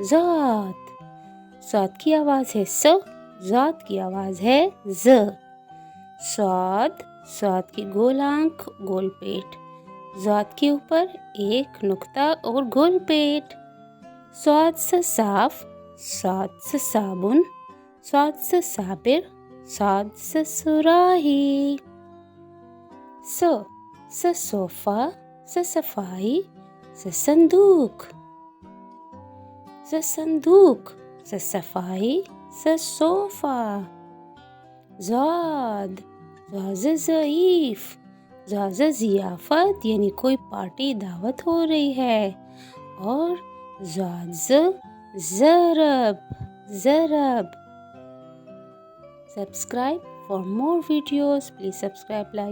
صاد صاد کی آواز ہے س، ذات کی آواز ہے ز. صاد کی گول آنکھ، گول پیٹ، ذات کے اوپر ایک نقطہ اور گول پیٹ. صاد سے صاف، صاد سے صابن، صاد سے صابر، صاد سے صراحی. س صوفہ، سے صفائی، سے صندوق، سے صندوق، سے صفائی، سے صوفہ. زاد سے ضعیف، زا سے ضیافت یعنی کوئی پارٹی دعوت ہو رہی ہے. اور زاد سے ضرب. Subscribe for more videos. Please subscribe, like.